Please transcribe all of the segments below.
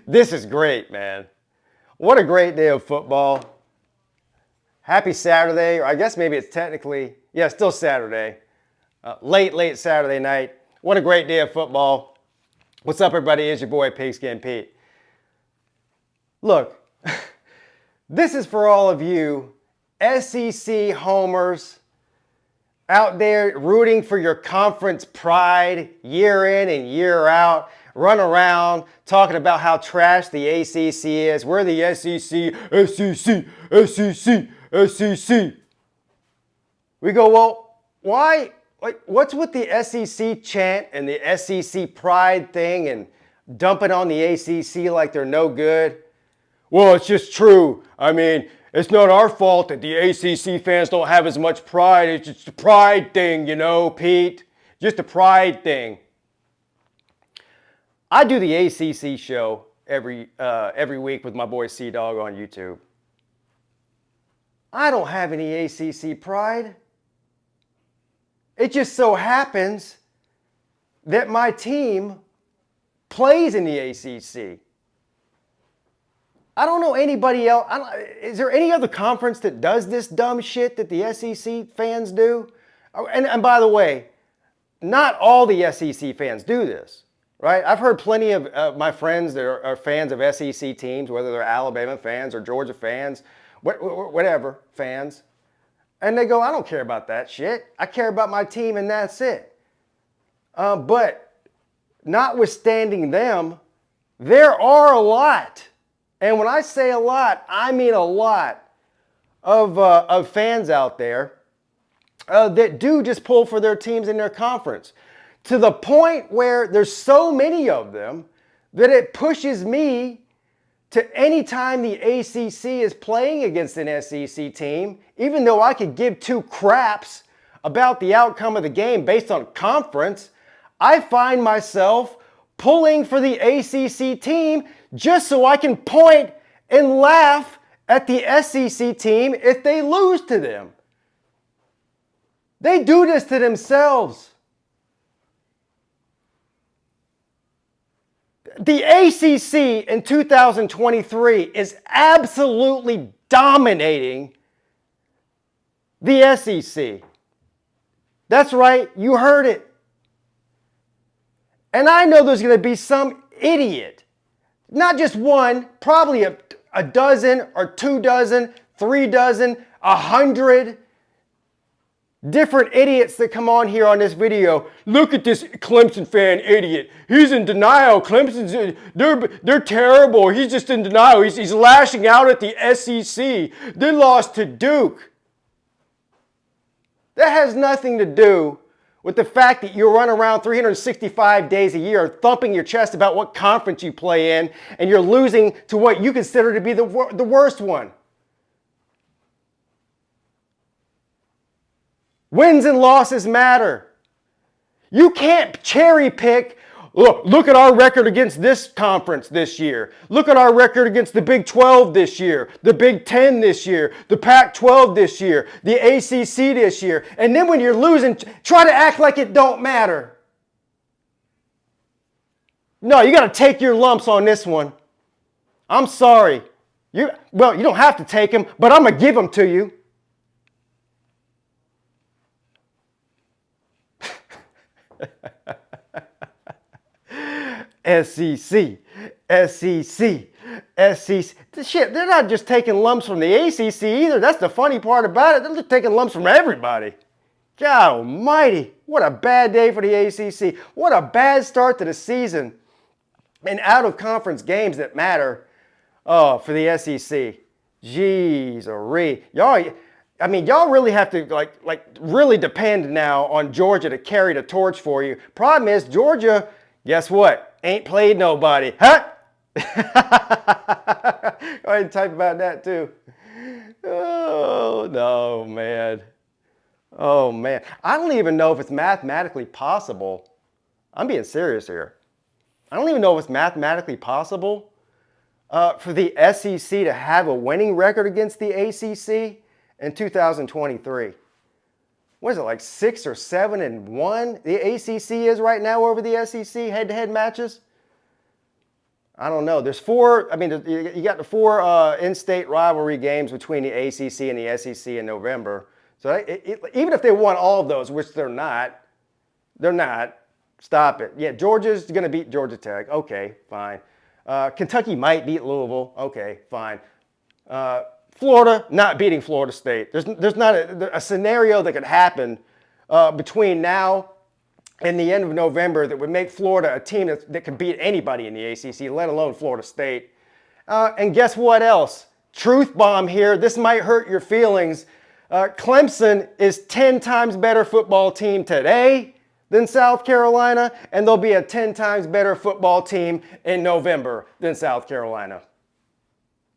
This is great, man. What a great day of football. Happy Saturday, or I guess maybe it's technically, yeah, still Saturday. Late Saturday night. What a great day of football. What's up, everybody? It's your boy, Pigskin Pete. Look, this is for all of you SEC homers out there rooting for your conference pride year in and year out. Run around talking about how trash the ACC is. We're the SEC, SEC. We go, well, why? Like, what's with the SEC chant and the SEC pride thing and dumping on the ACC like they're no good? Well, it's just true. I mean, it's not our fault that the ACC fans don't have as much pride. It's just a pride thing, you know, Pete. Just a pride thing. I do the ACC show every week with my boy C-Dog on YouTube. I don't have any ACC pride. It just so happens that my team plays in the ACC. I don't know anybody else. Is there any other conference that does this dumb shit that the SEC fans do? And by the way, not all the SEC fans do this, right? I've heard plenty of my friends that are fans of SEC teams, whether they're Alabama fans or Georgia fans, whatever fans. And they go, I don't care about that shit. I care about my team and that's it. But notwithstanding them, there are a lot. And when I say a lot, I mean a lot of fans out there that do just pull for their teams in their conference. To the point where there's so many of them that it pushes me to any time the ACC is playing against an SEC team, even though I could give two craps about the outcome of the game based on conference, I find myself pulling for the ACC team just so I can point and laugh at the SEC team if they lose to them. They do this to themselves. The ACC in 2023 is absolutely dominating the SEC. That's right, you heard it. And I know there's going to be some idiot, not just one, probably a dozen or 2 dozen, 3 dozen, 100 different idiots that come on here on this video. Look at this Clemson fan idiot. He's in denial. Clemson's, they're terrible. He's just in denial. He's lashing out at the SEC. They lost to Duke. That has nothing to do with the fact that you run around 365 days a year thumping your chest about what conference you play in, and you're losing to what you consider to be the worst one. Wins and losses matter. You can't cherry pick. Look at our record against this conference this year. Look at our record against the Big 12 this year, the Big 10 this year, the Pac-12 this year, the ACC this year. And then when you're losing, try to act like it don't matter. No, you got to take your lumps on this one. I'm sorry. You don't have to take them, but I'm going to give them to you. SEC. Shit, they're not just taking lumps from the ACC either. That's the funny part about it. They're just taking lumps from everybody. God almighty. What a bad day for the ACC. What a bad start to the season. And out-of-conference games that matter for the SEC. Jeez-o-ree. Y'all really have to like really depend now on Georgia to carry the torch for you. Problem is, Georgia, guess what? Ain't played nobody. Huh? Go ahead and type about that too. Oh, no, man. Oh, man. I don't even know if it's mathematically possible. I'm being serious here. I don't even know if it's mathematically possible for the SEC to have a winning record against the ACC in 2023. What is it, like 6 or 7-1? The ACC is right now over the SEC head-to-head matches. I don't know. There's four. I mean, you got the four in-state rivalry games between the ACC and the SEC in November. So even if they won all of those, which they're not. Stop it. Yeah, Georgia's going to beat Georgia Tech. Okay, fine. Kentucky might beat Louisville. Okay, fine. Florida not beating Florida State. There's not a scenario that could happen between now and the end of November that would make Florida a team that could beat anybody in the ACC, let alone Florida State. And guess what else? Truth bomb here. This might hurt your feelings. Clemson is 10 times better football team today than South Carolina, and they'll be a 10 times better football team in November than South Carolina.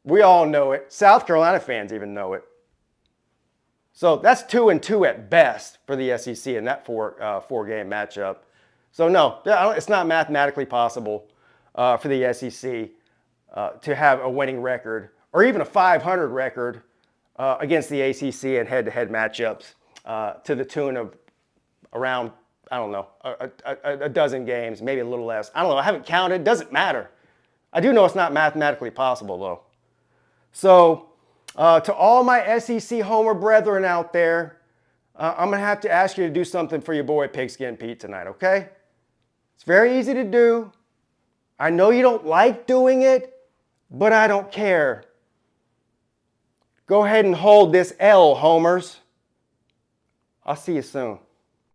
We all know it. South Carolina fans even know it. So that's 2-2 at best for the SEC in that four-game matchup. So no, it's not mathematically possible for the SEC to have a winning record or even a 500 record against the ACC in head-to-head matchups to the tune of around, I don't know, a dozen games, maybe a little less. I don't know. I haven't counted. Doesn't matter. I do know it's not mathematically possible, though. So to all my SEC homer brethren out there, I'm going to have to ask you to do something for your boy Pigskin Pete tonight, okay? It's very easy to do. I know you don't like doing it, but I don't care. Go ahead and hold this L, homers. I'll see you soon.